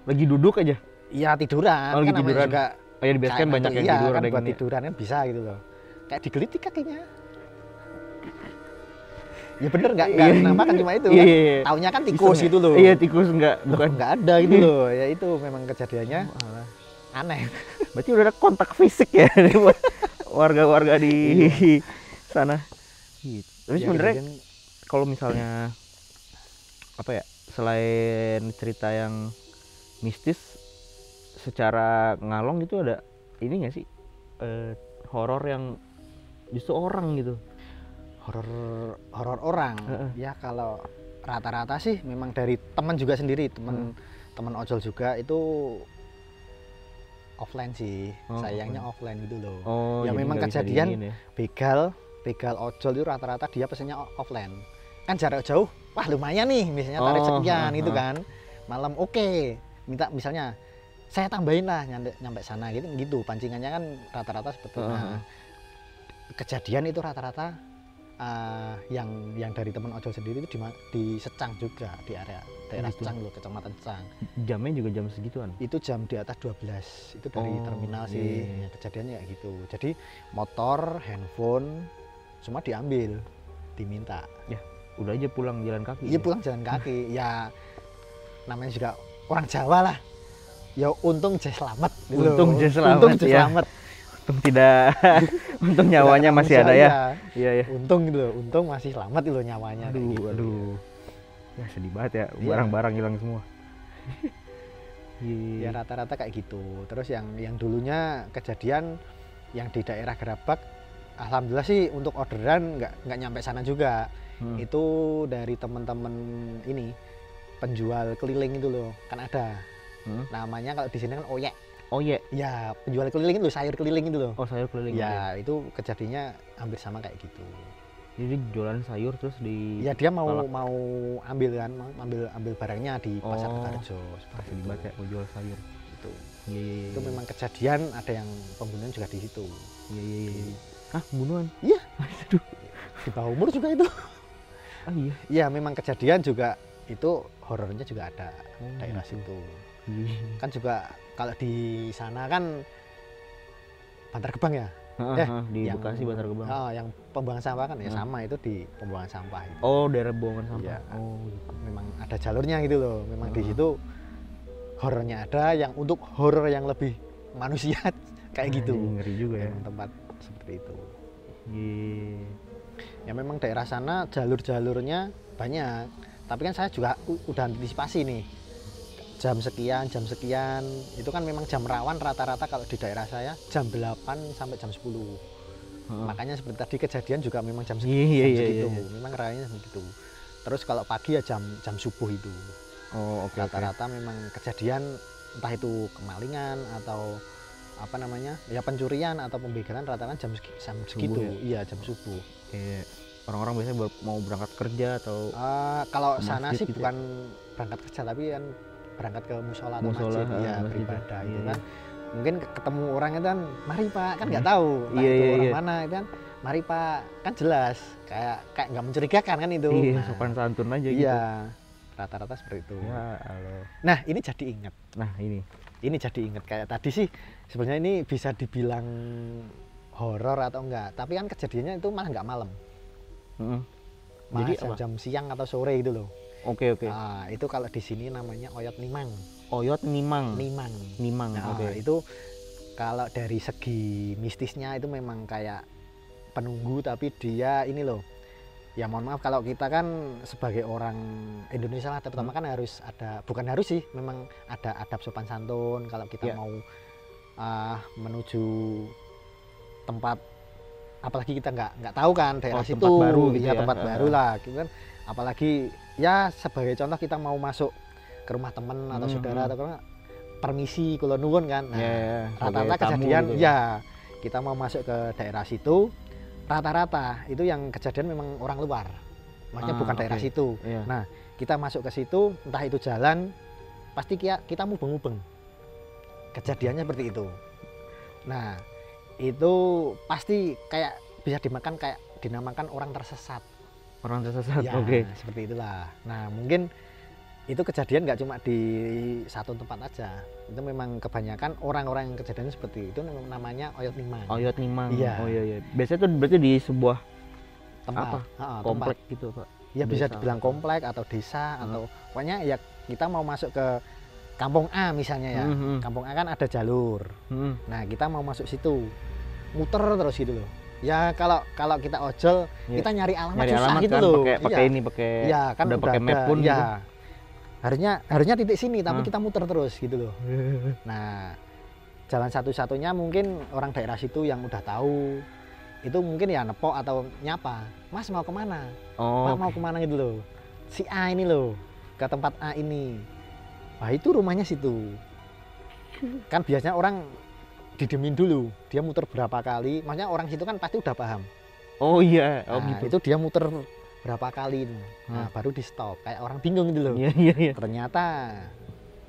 Speaker 2: Lagi duduk aja?
Speaker 1: Iya tiduran.
Speaker 2: Oh, lagi
Speaker 1: kan
Speaker 2: tiduran.
Speaker 1: Juga
Speaker 2: oh ya di base camp banyak yang tidur
Speaker 1: kan buat
Speaker 2: ini.
Speaker 1: tiduran kan bisa gitu loh. Kayak digelitik kakinya. Ya bener nggak nampakan cuma itu kan. Taunya kan tikus gitu loh.
Speaker 2: Iya tikus bukan
Speaker 1: nggak ada gitu loh. Ya itu memang kejadiannya aneh.
Speaker 2: Berarti udah ada kontak fisik ya buat warga-warga di sana. Gitu. Tapi sebenarnya kalau misalnya apa ya, selain cerita yang mistis secara ngalong gitu, ada ini nggak sih horor yang justru orang gitu? Horor orang ya kalau rata-rata sih memang dari teman juga sendiri, teman ojol juga itu offline sih. Sayangnya offline gitu loh. Ya memang kejadian begal ojol itu rata-rata dia pesennya offline. Kan jarak jauh, wah lumayan nih misalnya tarik sekian itu kan. Malam oke. Minta misalnya saya tambahin lah nyampe sana gitu pancingannya kan rata-rata seperti itu. Kejadian itu rata-rata
Speaker 1: yang dari teman ojol sendiri itu di Secang juga, di area daerah
Speaker 2: gitu.
Speaker 1: Secang loh, kecamatan Secang.
Speaker 2: Jamnya juga jam segituan.
Speaker 1: Itu jam di atas 12 itu dari terminal
Speaker 2: iya,
Speaker 1: sih.
Speaker 2: iya.
Speaker 1: Ya, kejadiannya kayak gitu. Jadi motor, handphone semua diambil, diminta.
Speaker 2: Ya udah aja pulang jalan kaki.
Speaker 1: Iya pulang jalan kaki. Ya namanya juga orang Jawa lah. Ya untung je selamat gitu loh.
Speaker 2: Untung je selamat,
Speaker 1: Untung je
Speaker 2: ya.
Speaker 1: selamat.
Speaker 2: Untung tidak, untung nyawanya
Speaker 1: Tidak
Speaker 2: masih
Speaker 1: kena
Speaker 2: ada ya.
Speaker 1: manusia,
Speaker 2: Iya ya.
Speaker 1: Untung gitu loh, untung masih selamat gitu loh nyawanya. kayak
Speaker 2: Aduh,
Speaker 1: gitu.
Speaker 2: aduh. Ya sedih banget ya,
Speaker 1: Iya.
Speaker 2: barang-barang hilang semua.
Speaker 1: Ya
Speaker 2: Iya.
Speaker 1: rata-rata kayak gitu. Terus yang dulunya kejadian yang di daerah Gerabak, alhamdulillah sih untuk orderan nggak nyampe sana juga. Itu dari teman-teman ini penjual keliling itu loh, kan ada. Namanya kalau di sini kan oyek.
Speaker 2: Oh iya.
Speaker 1: Ya penjual keliling itu sayur keliling itu loh.
Speaker 2: Oh sayur keliling.
Speaker 1: Ya itu kejadiannya hampir sama kayak gitu.
Speaker 2: Jadi jualan sayur terus di.
Speaker 1: Ya dia mau
Speaker 2: tolak.
Speaker 1: mau ambil kan, ambil barangnya di pasar Kutarjo seperti
Speaker 2: Pasti
Speaker 1: itu.
Speaker 2: banget ya mau jual sayur.
Speaker 1: Itu.
Speaker 2: Iya iya iya.
Speaker 1: Itu memang kejadian ada yang pembunuhan juga di situ.
Speaker 2: Iya iya iya. Hah, pembunuhan?
Speaker 1: Iya.
Speaker 2: Aduh.
Speaker 1: Di bawah umur juga itu.
Speaker 2: Ah iya.
Speaker 1: Iya memang kejadian juga itu horornya juga ada daerah
Speaker 2: gitu.
Speaker 1: situ.
Speaker 2: Iya.
Speaker 1: Kan juga kalau di sana kan Bantar Gebang ya.
Speaker 2: Di Bekasi Bantar Gebang.
Speaker 1: Oh, yang pembuangan sampah kan ya sama itu di pembuangan sampah itu.
Speaker 2: Oh, daerah buangan sampah.
Speaker 1: Iya.
Speaker 2: Oh, gitu.
Speaker 1: Memang ada jalurnya gitu loh. Memang di situ horornya ada yang untuk horor yang lebih manusia kayak gitu.
Speaker 2: Jadi ngeri juga ya.
Speaker 1: Memang tempat seperti itu.
Speaker 2: Iya.
Speaker 1: Ya memang daerah sana jalur-jalurnya banyak. Tapi kan saya juga udah antisipasi nih. Jam sekian itu kan memang jam rawan rata-rata kalau di daerah saya jam 8 sampai jam 10. Makanya seperti tadi kejadian juga memang jam segitu. Memang rayanya begitu. Terus kalau pagi ya jam subuh itu.
Speaker 2: Oh, oke.
Speaker 1: Rata-rata memang kejadian entah itu kemalingan atau apa namanya? Ya pencurian atau pembegalan rata-rata jam segitu.
Speaker 2: Ya?
Speaker 1: Iya, jam subuh.
Speaker 2: Kayak orang-orang biasanya mau berangkat kerja atau
Speaker 1: Kalau
Speaker 2: ke
Speaker 1: sana
Speaker 2: masjid
Speaker 1: sih
Speaker 2: gitu ya?
Speaker 1: bukan berangkat kerja tapi kan berangkat ke musola atau
Speaker 2: Musola,
Speaker 1: masjid ya
Speaker 2: masjid.
Speaker 1: beribadah
Speaker 2: Iya,
Speaker 1: itu
Speaker 2: iya.
Speaker 1: kan mungkin ketemu orang itu kan mari pak kan nggak tahu entah
Speaker 2: Iya,
Speaker 1: itu
Speaker 2: iya,
Speaker 1: orang
Speaker 2: iya.
Speaker 1: mana itu kan mari pak kan jelas kayak nggak mencurigakan kan itu.
Speaker 2: Iya,
Speaker 1: Nah,
Speaker 2: sopan santun aja gitu.
Speaker 1: iya rata-rata seperti itu.
Speaker 2: Ya Allah.
Speaker 1: Nah ini jadi ingat
Speaker 2: Nah, ini
Speaker 1: jadi ingat kayak tadi sih sebenarnya ini bisa dibilang horor atau enggak tapi kan kejadiannya itu malah nggak malam malah
Speaker 2: Jadi apa?
Speaker 1: jam siang atau sore gitu loh.
Speaker 2: Oke.
Speaker 1: Nah, itu kalau di sini namanya oyot nimang.
Speaker 2: Oyot Nimang.
Speaker 1: Nimang. Nah,
Speaker 2: Oke.
Speaker 1: itu kalau dari segi mistisnya itu memang kayak penunggu tapi dia ini loh. Ya mohon maaf kalau kita kan sebagai orang Indonesia lah terutama kan harus ada bukan harus sih memang ada adab sopan santun kalau kita
Speaker 2: Ya.
Speaker 1: mau menuju tempat apalagi kita nggak tahu kan daerah situ
Speaker 2: tempat baru gitu
Speaker 1: ya
Speaker 2: ya.
Speaker 1: tempat baru lah gitu kan apalagi ya sebagai contoh kita mau masuk ke rumah teman atau saudara atau apa, permisi kalau nuwun kan. Nah, rata-rata kejadian
Speaker 2: gitu.
Speaker 1: ya kita mau masuk ke daerah situ rata-rata itu yang kejadian memang orang luar maksudnya bukan daerah situ.
Speaker 2: Iya.
Speaker 1: Nah kita masuk ke situ entah itu jalan pasti kita mubeng-mubeng kejadiannya seperti itu. Nah itu pasti kayak bisa dinamakan orang tersesat.
Speaker 2: Orang tersesat.
Speaker 1: Ya,
Speaker 2: Oke.
Speaker 1: seperti itulah. Nah, mungkin itu kejadian nggak cuma di satu tempat aja. Itu memang kebanyakan orang-orang yang kejadiannya seperti itu namanya oyot nimang.
Speaker 2: Oyot Nimang.
Speaker 1: Iya.
Speaker 2: Oh iya. Biasanya tuh berarti di sebuah
Speaker 1: Tempat.
Speaker 2: apa?
Speaker 1: Tempat.
Speaker 2: Komplek gitu, Pak.
Speaker 1: Ya bisa
Speaker 2: Desa.
Speaker 1: dibilang komplek atau desa atau pokoknya ya kita mau masuk ke Kampung A misalnya ya. Kampung A kan ada jalur. Nah, kita mau masuk situ. Muter terus gitu loh. Ya kalau kita ojol
Speaker 2: Iya.
Speaker 1: kita nyari alamat
Speaker 2: Nyari
Speaker 1: susah
Speaker 2: alamat
Speaker 1: gitu
Speaker 2: kan
Speaker 1: loh.
Speaker 2: pakai ini pakai
Speaker 1: Iya, kan
Speaker 2: udah pakai map
Speaker 1: ada.
Speaker 2: pun
Speaker 1: Iya.
Speaker 2: gitu.
Speaker 1: Harusnya titik sini tapi kita muter terus gitu loh. Nah, jalan satu-satunya mungkin orang daerah situ yang udah tahu itu mungkin ya nepok atau nyapa. Mas mau kemana?
Speaker 2: Oh.
Speaker 1: Pak mau kemana gitu loh. Si A ini loh ke tempat A ini. Wah itu rumahnya situ. Kan biasanya orang didemin dulu. Dia muter berapa kali. Maksudnya orang situ kan pasti udah paham.
Speaker 2: Oh iya. Oh
Speaker 1: Nah,
Speaker 2: gitu.
Speaker 1: itu dia muter berapa kali. Nah baru di stop. Kayak orang bingung gitu loh.
Speaker 2: Iya.
Speaker 1: Ternyata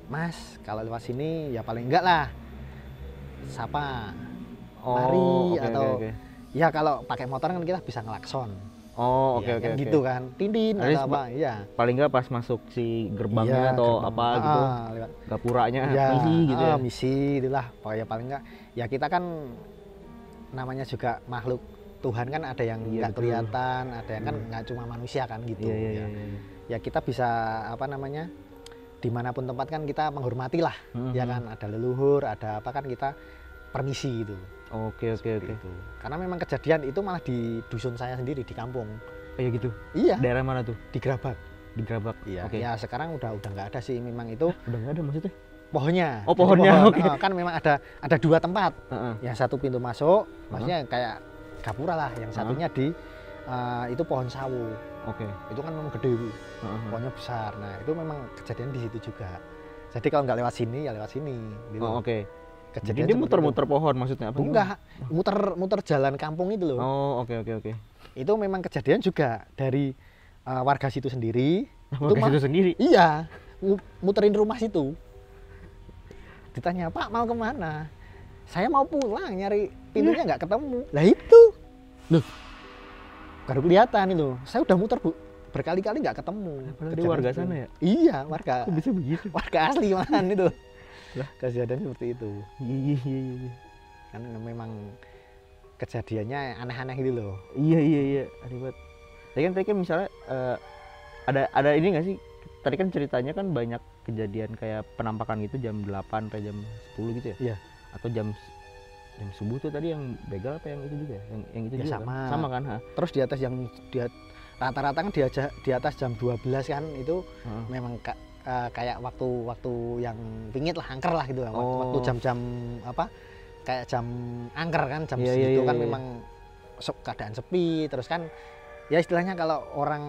Speaker 1: Mas kalau lewat sini ya paling enggak lah sapa
Speaker 2: Oh,
Speaker 1: mari
Speaker 2: oke,
Speaker 1: atau
Speaker 2: oke.
Speaker 1: ya kalau pakai motor kan kita bisa ngelakson
Speaker 2: Oh,
Speaker 1: Ya,
Speaker 2: oke.
Speaker 1: gitu kan, tintin
Speaker 2: Jadi
Speaker 1: atau apa, iya.
Speaker 2: paling nggak pas masuk si gerbangnya
Speaker 1: Iya,
Speaker 2: atau
Speaker 1: gerbang.
Speaker 2: apa gitu,
Speaker 1: Lewat.
Speaker 2: gapuranya
Speaker 1: Ya,
Speaker 2: misi gitu ya.
Speaker 1: misi itulah. Pokoknya paling enggak ya kita kan namanya juga makhluk Tuhan kan, ada yang
Speaker 2: Iya,
Speaker 1: nggak
Speaker 2: betul.
Speaker 1: kelihatan, ada yang kan nggak cuma manusia kan gitu.
Speaker 2: Iya, iya,
Speaker 1: Ya.
Speaker 2: iya.
Speaker 1: Ya kita bisa apa namanya, dimanapun tempat kan kita menghormati lah, ya kan, ada leluhur, ada apa kan kita permisi gitu.
Speaker 2: Oke.
Speaker 1: Itu. Karena memang kejadian itu malah di dusun saya sendiri di kampung.
Speaker 2: Kayak gitu.
Speaker 1: Iya,
Speaker 2: Daerah mana tuh?
Speaker 1: di Gerabak.
Speaker 2: Di Gerabak.
Speaker 1: Iya.
Speaker 2: Oke.
Speaker 1: Ya sekarang udah nggak ada sih, memang itu
Speaker 2: Udah nggak ada maksudnya?
Speaker 1: pohonnya.
Speaker 2: Oh,
Speaker 1: Jadi
Speaker 2: pohonnya,
Speaker 1: pohon.
Speaker 2: oke.
Speaker 1: Kan memang ada dua tempat.
Speaker 2: Heeh.
Speaker 1: Yang satu pintu masuk, maksudnya kayak gapura lah. Yang satunya di itu pohon sawo.
Speaker 2: Oke.
Speaker 1: Itu kan memang gede, Bu.
Speaker 2: Heeh.
Speaker 1: Pohonnya besar. Nah itu memang kejadian di situ juga. Jadi kalau nggak lewat sini ya lewat sini. Gitu.
Speaker 2: Oh, oke. Jadi
Speaker 1: Kejadian
Speaker 2: dia
Speaker 1: seperti
Speaker 2: muter-muter pohon maksudnya apa?
Speaker 1: itu. Enggak, muter jalan kampung itu loh.
Speaker 2: Oh, oke.
Speaker 1: Itu memang kejadian juga dari warga situ sendiri.
Speaker 2: Itu
Speaker 1: mah-
Speaker 2: situ sendiri.
Speaker 1: Iya, muterin rumah situ. Ditanya, Pak mau kemana? Saya mau pulang, nyari pintunya nggak ketemu. Lah itu, loh, baru kelihatan itu. Saya udah muter, Bu, berkali-kali nggak ketemu.
Speaker 2: Padahal dia
Speaker 1: Kejadian
Speaker 2: warga
Speaker 1: seperti
Speaker 2: sana
Speaker 1: itu.
Speaker 2: ya?
Speaker 1: Iya, warga
Speaker 2: Kok bisa begitu?
Speaker 1: warga asli malahan itu.
Speaker 2: Lah?
Speaker 1: Kejadian seperti itu.
Speaker 2: Iya.
Speaker 1: Kan memang kejadiannya aneh-aneh gitu loh.
Speaker 2: Iya. Aneh banget. Tadi kan misalnya ada ini nggak sih? Tadi kan ceritanya kan banyak kejadian kayak penampakan gitu jam 8 sampai jam 10 gitu ya?
Speaker 1: Iya.
Speaker 2: Atau jam subuh tuh tadi yang begal apa yang itu juga ya? Yang itu
Speaker 1: Ya,
Speaker 2: juga
Speaker 1: sama.
Speaker 2: kan? Sama kan? Ha?
Speaker 1: Terus di atas yang rata-rata kan di atas jam 12 kan itu
Speaker 2: Heeh.
Speaker 1: memang kayak waktu yang pingit lah, angker lah gitu lah. Waktu
Speaker 2: Oh.
Speaker 1: jam-jam apa kayak jam angker kan, jam
Speaker 2: Iya,
Speaker 1: segitu
Speaker 2: iya,
Speaker 1: kan
Speaker 2: iya.
Speaker 1: memang keadaan sepi, terus kan ya istilahnya kalau orang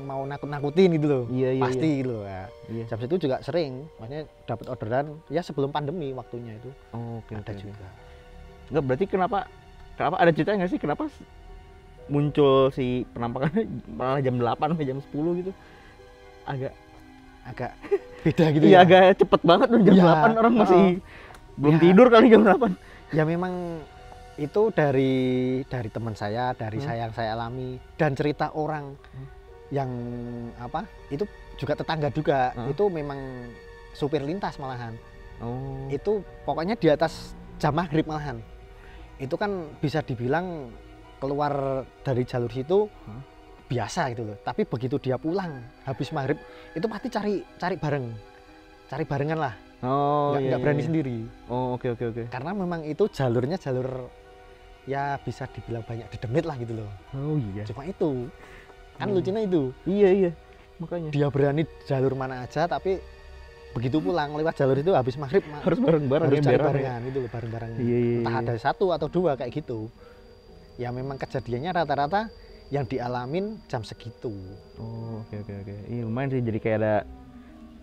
Speaker 1: mau nakut-nakutin gitu loh,
Speaker 2: Iya.
Speaker 1: pasti gitu loh ya.
Speaker 2: Iya.
Speaker 1: Jam situ juga sering, maksudnya dapat orderan ya sebelum pandemi waktunya itu
Speaker 2: Oh, oke.
Speaker 1: ada juga.
Speaker 2: Enggak, berarti kenapa ada ceritanya nggak sih kenapa muncul si penampakannya malah jam 8 sampai jam 10 gitu?
Speaker 1: Agak beda gitu
Speaker 2: Iya,
Speaker 1: ya.
Speaker 2: agak cepet banget tuh jam
Speaker 1: Iya,
Speaker 2: 8 orang masih belum
Speaker 1: Ya.
Speaker 2: tidur kali jam 8.
Speaker 1: Ya memang itu dari teman saya, dari saya yang saya alami, dan cerita orang yang apa itu juga tetangga juga, itu memang supir lintas malahan.
Speaker 2: Oh.
Speaker 1: Itu pokoknya di atas jam maghrib malahan. Itu kan bisa dibilang keluar dari jalur situ biasa gitu loh. Tapi begitu dia pulang habis maghrib itu pasti cari barengan lah.
Speaker 2: Oh,
Speaker 1: Nggak berani sendiri.
Speaker 2: Oh, oke.
Speaker 1: Karena memang itu jalurnya jalur ya bisa dibilang banyak didemit lah gitu loh.
Speaker 2: Oh iya.
Speaker 1: Cuma itu kan lucunya itu
Speaker 2: Iya. Makanya
Speaker 1: dia berani jalur mana aja, tapi begitu pulang lewat jalur itu habis maghrib
Speaker 2: harus bareng-bareng
Speaker 1: harus
Speaker 2: ya,
Speaker 1: cari
Speaker 2: biar rame.
Speaker 1: barengan itu loh, bareng-bareng.
Speaker 2: Iya.
Speaker 1: Entah ada satu atau dua kayak gitu. Ya memang kejadiannya rata-rata yang dialamin jam segitu.
Speaker 2: Oh, oke. Iya, lumayan sih, jadi kayak ada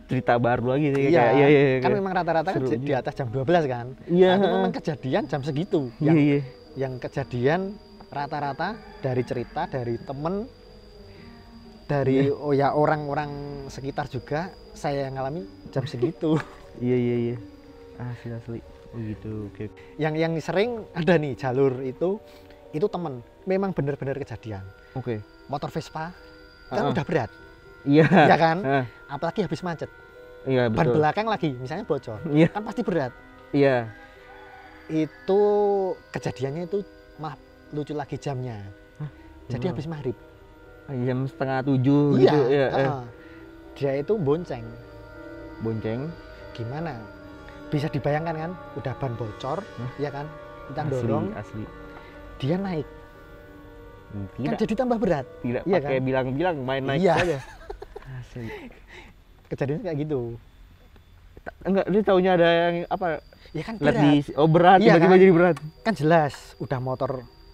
Speaker 2: cerita baru lagi sih.
Speaker 1: Iya,
Speaker 2: Kayak, iya.
Speaker 1: kan memang rata-rata kan
Speaker 2: Seru
Speaker 1: di atas jam 12 kan.
Speaker 2: Iya.
Speaker 1: Nah, itu memang kejadian jam segitu.
Speaker 2: Iya.
Speaker 1: Yang kejadian rata-rata dari cerita dari temen, dari orang-orang sekitar juga saya yang ngalamin jam segitu.
Speaker 2: Iya. Asli. Oh gitu. Oke.
Speaker 1: yang sering ada nih jalur itu temen, memang benar-benar kejadian.
Speaker 2: Oke.
Speaker 1: Motor Vespa kan udah berat,
Speaker 2: Iya.
Speaker 1: ya kan?
Speaker 2: Heeh.
Speaker 1: Apalagi habis macet,
Speaker 2: Iya,
Speaker 1: ban
Speaker 2: betul.
Speaker 1: belakang lagi misalnya bocor,
Speaker 2: Iya.
Speaker 1: kan pasti berat.
Speaker 2: Iya.
Speaker 1: Itu kejadiannya itu lucu lagi jamnya. Jadi
Speaker 2: Gimana?
Speaker 1: habis maghrib.
Speaker 2: Jam setengah 7
Speaker 1: Iya.
Speaker 2: gitu ya.
Speaker 1: Dia itu bonceng.
Speaker 2: Bonceng.
Speaker 1: Gimana? Bisa dibayangkan kan? Udah ban bocor, ya kan? Kita dorong,
Speaker 2: Asli.
Speaker 1: dia naik.
Speaker 2: Tidak.
Speaker 1: Kan jadi tambah berat.
Speaker 2: Tidak
Speaker 1: iya
Speaker 2: pakai
Speaker 1: kan?
Speaker 2: bilang-bilang, main naik
Speaker 1: Iya.
Speaker 2: saja. Asli.
Speaker 1: Kejadiannya kayak gitu.
Speaker 2: Enggak, dia taunya ada yang apa?
Speaker 1: Ya kan
Speaker 2: Lihat
Speaker 1: berat.
Speaker 2: berat,
Speaker 1: Iya
Speaker 2: tiba-tiba
Speaker 1: kan?
Speaker 2: jadi berat.
Speaker 1: Kan jelas udah motor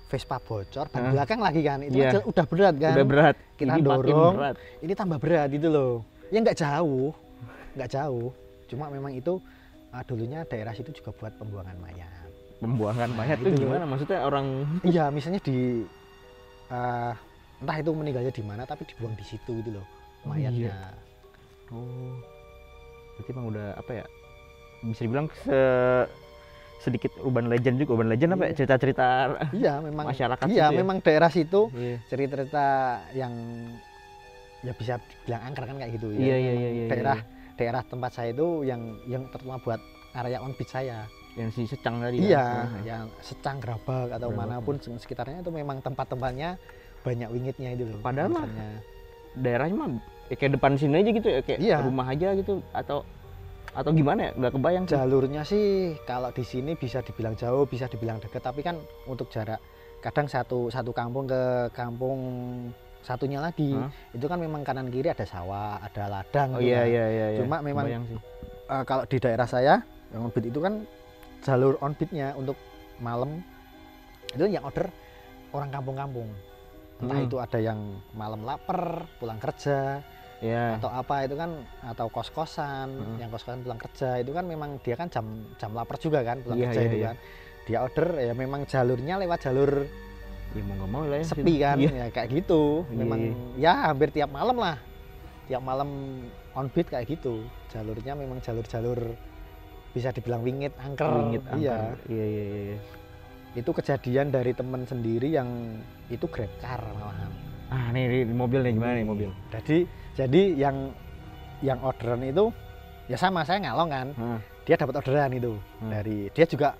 Speaker 1: Vespa bocor, ban belakang lagi kan. Itu
Speaker 2: Iya.
Speaker 1: kan udah berat kan.
Speaker 2: Udah berat.
Speaker 1: Kita
Speaker 2: Ini makin
Speaker 1: dorong.
Speaker 2: berat.
Speaker 1: Ini tambah berat itu loh. Ya nggak jauh. Cuma memang itu dulunya daerah situ juga buat pembuangan mayat.
Speaker 2: Pembuangan mayat tuh
Speaker 1: itu.
Speaker 2: gimana? Maksudnya orang
Speaker 1: Iya, misalnya di entah itu meninggalnya di mana, tapi dibuang di situ gitu loh mayatnya.
Speaker 2: Oh. Berarti emang udah apa ya? Bisa dibilang sedikit urban legend juga, urban legend apa ya,
Speaker 1: Iya.
Speaker 2: cerita-cerita
Speaker 1: Iya, memang
Speaker 2: masyarakat
Speaker 1: iya,
Speaker 2: situ ya?
Speaker 1: memang daerah situ
Speaker 2: Iya.
Speaker 1: cerita-cerita yang ya bisa dibilang angker kan kayak gitu ya.
Speaker 2: Iya, iya,
Speaker 1: Memang
Speaker 2: iya, iya,
Speaker 1: daerah daerah tempat saya itu yang terutama buat area on beach saya.
Speaker 2: Yang si Secang tadi
Speaker 1: Iya,
Speaker 2: kan?
Speaker 1: yang Secang, Grabak atau
Speaker 2: Grabak,
Speaker 1: manapun sekitarnya itu memang tempat-tempatnya banyak wingitnya itu loh.
Speaker 2: Padahal mah
Speaker 1: angkernya.
Speaker 2: daerahnya mah ya kayak depan sini aja gitu ya, kayak
Speaker 1: Iya.
Speaker 2: rumah aja gitu, atau gimana ya, nggak kebayang sih.
Speaker 1: Jalurnya sih kalau di sini bisa dibilang jauh, bisa dibilang dekat, tapi kan untuk jarak kadang satu kampung ke kampung satunya lagi
Speaker 2: Hah?
Speaker 1: itu kan memang kanan kiri ada sawah, ada ladang
Speaker 2: Oh
Speaker 1: gitu
Speaker 2: iya,
Speaker 1: kan.
Speaker 2: iya, iya, iya.
Speaker 1: Cuma memang
Speaker 2: Kebayang sih.
Speaker 1: kalau di daerah saya yang on beat itu kan jalur on beatnya untuk malam itu yang order orang kampung-kampung, entah itu ada yang malam lapar pulang kerja
Speaker 2: Iya.
Speaker 1: atau apa itu kan, atau kos-kosan yang kos-kosan pulang kerja itu kan memang dia kan jam lapar juga kan pulang
Speaker 2: Iya,
Speaker 1: kerja
Speaker 2: iya,
Speaker 1: itu
Speaker 2: iya.
Speaker 1: kan, dia order ya memang jalurnya lewat jalur
Speaker 2: Ya mau nggak mau lah ya.
Speaker 1: sepi kan,
Speaker 2: Iya.
Speaker 1: ya kayak gitu.
Speaker 2: Iya,
Speaker 1: Memang
Speaker 2: iya.
Speaker 1: ya hampir tiap malam lah, tiap malam on beat kayak gitu. Jalurnya memang jalur-jalur bisa dibilang wingit, angker.
Speaker 2: Wingit
Speaker 1: Iya.
Speaker 2: angker. Iya, iya, iya, iya.
Speaker 1: Itu kejadian dari teman sendiri yang itu grab car malahan.
Speaker 2: Ah nih di mobil nih, gimana nih mobil?
Speaker 1: Jadi yang orderan itu ya sama, saya ngalong kan.
Speaker 2: Heeh.
Speaker 1: Dia dapat orderan itu dari dia juga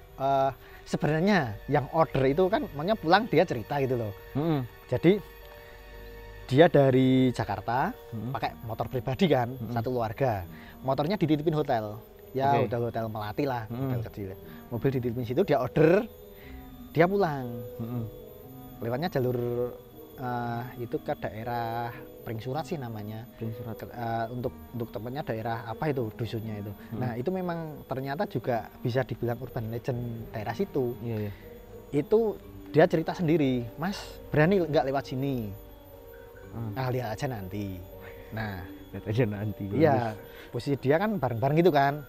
Speaker 1: sebenarnya yang order itu kan maunya pulang, dia cerita gitu loh.
Speaker 2: Heeh.
Speaker 1: Jadi dia dari Jakarta
Speaker 2: Heeh.
Speaker 1: pakai motor pribadi kan, satu keluarga. Motornya dititipin hotel. Ya
Speaker 2: Oke.
Speaker 1: udah hotel Melati lah,
Speaker 2: Hmm.
Speaker 1: hotel kecil. Mobil dititipin situ, dia order, dia pulang.
Speaker 2: Heeh.
Speaker 1: Lewatnya jalur itu ke daerah Pring Surat sih namanya.
Speaker 2: Print surat.
Speaker 1: Untuk tempatnya daerah apa itu dusunnya itu. Nah, itu memang ternyata juga bisa dibilang urban legend daerah situ.
Speaker 2: Iya, iya.
Speaker 1: Itu dia cerita sendiri, "Mas, berani nggak lewat sini?" Ah, lihat aja nanti. Nah,
Speaker 2: Lihat aja nanti.
Speaker 1: iya, posisi dia kan bareng-bareng gitu kan.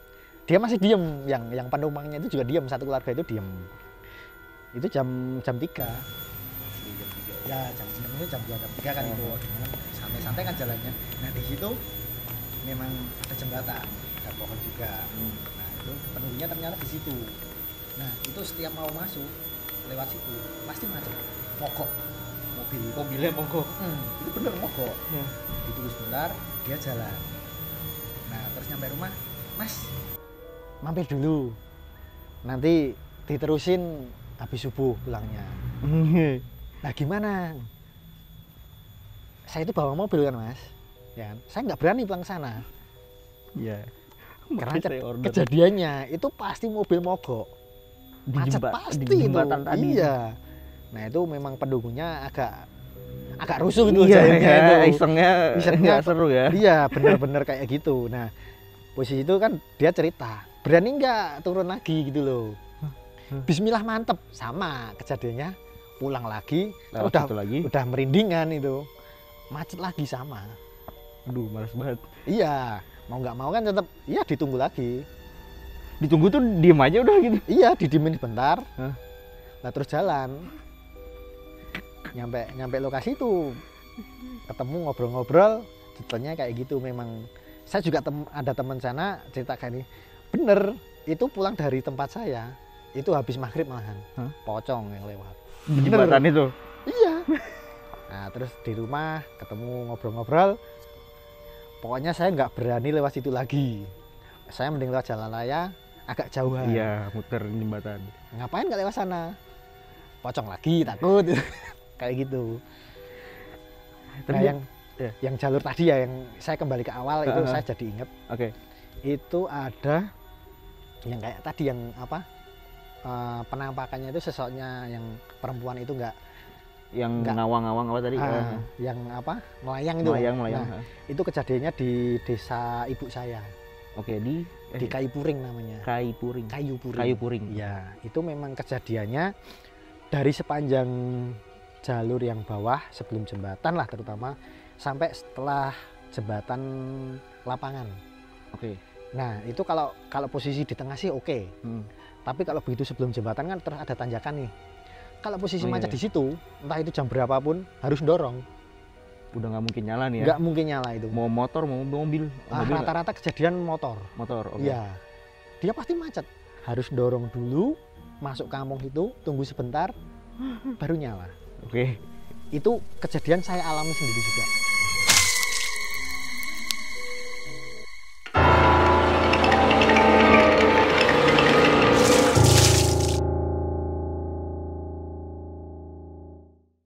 Speaker 1: Dia masih diem, yang penumpangnya itu juga diem, satu keluarga itu diem. Itu jam 3. Ya, jam 6 itu jam 2 jam 3 kan itu. Dengan santai-santai kan jalannya. Nah, di situ memang ada jembatan, ada pohon juga. Nah, itu penuhnya ternyata di situ. Nah, itu setiap mau masuk lewat situ pasti macet, mogok mobil itu.
Speaker 2: Mobilnya mogok.
Speaker 1: Itu bener mogok. Ditunggu sebentar, dia jalan. Nah, terus nyampe rumah, "Mas, mampir dulu. Nanti diterusin habis subuh pulangnya." Nah, gimana? Saya itu bawa mobil kan, Mas. Ya kan? Saya nggak berani pulang ke sana.
Speaker 2: Iya.
Speaker 1: Karena
Speaker 2: Makanya saya order.
Speaker 1: kejadiannya itu pasti mobil mogok.
Speaker 2: Di
Speaker 1: Macet
Speaker 2: jembat-
Speaker 1: pasti
Speaker 2: di jembatan
Speaker 1: itu.
Speaker 2: tadi.
Speaker 1: Iya. Nah, itu memang pendukungnya agak rusuh gitu
Speaker 2: Iya,
Speaker 1: jadinya
Speaker 2: iya,
Speaker 1: itu.
Speaker 2: isengnya nggak seru ya.
Speaker 1: Iya, bener-bener kayak gitu. Nah, posisi itu kan dia cerita, "Berani nggak turun lagi?" gitu loh. Bismillah, mantep. Sama kejadiannya, pulang lagi,
Speaker 2: Lewat
Speaker 1: udah
Speaker 2: situ lagi.
Speaker 1: udah merindingan itu. Macet lagi sama.
Speaker 2: Aduh, males banget.
Speaker 1: Iya, mau nggak mau kan tetap iya ditunggu lagi.
Speaker 2: Ditunggu tuh diem aja udah gitu.
Speaker 1: Iya, didiemin bentar.
Speaker 2: Hah?
Speaker 1: Lah terus jalan. Nyampe lokasi itu ketemu ngobrol-ngobrol, ceritanya kayak gitu. Memang saya juga ada teman sana cerita kayak ini. Bener, itu pulang dari tempat saya itu habis maghrib malahan.
Speaker 2: Hah?
Speaker 1: Pocong yang lewat.
Speaker 2: Di jembatan itu.
Speaker 1: Iya. Nah, terus di rumah ketemu ngobrol-ngobrol. Pokoknya saya nggak berani lewat situ lagi. Saya mending lewat jalan raya agak jauhan.
Speaker 2: Iya, muter jembatan.
Speaker 1: Ngapain nggak lewat sana? Pocong lagi, takut. Kayak gitu.
Speaker 2: Tapi
Speaker 1: Nah,
Speaker 2: ya.
Speaker 1: yang jalur tadi ya, yang saya kembali ke awal itu saya jadi inget.
Speaker 2: Oke.
Speaker 1: Itu ada yang kayak tadi yang apa? Penampakannya itu sosoknya yang perempuan itu
Speaker 2: Yang
Speaker 1: Nggak.
Speaker 2: ngawang-ngawang apa tadi?
Speaker 1: yang apa? Melayang itu.
Speaker 2: Melayang.
Speaker 1: Nah, itu kejadiannya di desa ibu saya,
Speaker 2: Oke, di
Speaker 1: di Kayu Puring namanya.
Speaker 2: Kayu Puring.
Speaker 1: Kayu Puring.
Speaker 2: Kayu Puring.
Speaker 1: Ya, itu memang kejadiannya dari sepanjang jalur yang bawah sebelum jembatan lah terutama sampai setelah jembatan lapangan.
Speaker 2: Oke.
Speaker 1: Nah, itu kalau posisi di tengah sih oke. Tapi kalau begitu sebelum jembatan kan terus ada tanjakan nih. Kalau posisi
Speaker 2: Oh, iya,
Speaker 1: macet
Speaker 2: iya.
Speaker 1: di situ, entah itu jam berapapun harus dorong.
Speaker 2: Udah nggak mungkin nyala nih ya.
Speaker 1: Nggak mungkin nyala itu.
Speaker 2: Mau motor, mau mobil. Mobil nggak?
Speaker 1: Rata-rata kejadian motor.
Speaker 2: Motor. Oke.
Speaker 1: Iya. Dia pasti macet. harus dorong dulu masuk kampung itu, tunggu sebentar baru nyala.
Speaker 2: Oke.
Speaker 1: Itu kejadian saya alami sendiri juga.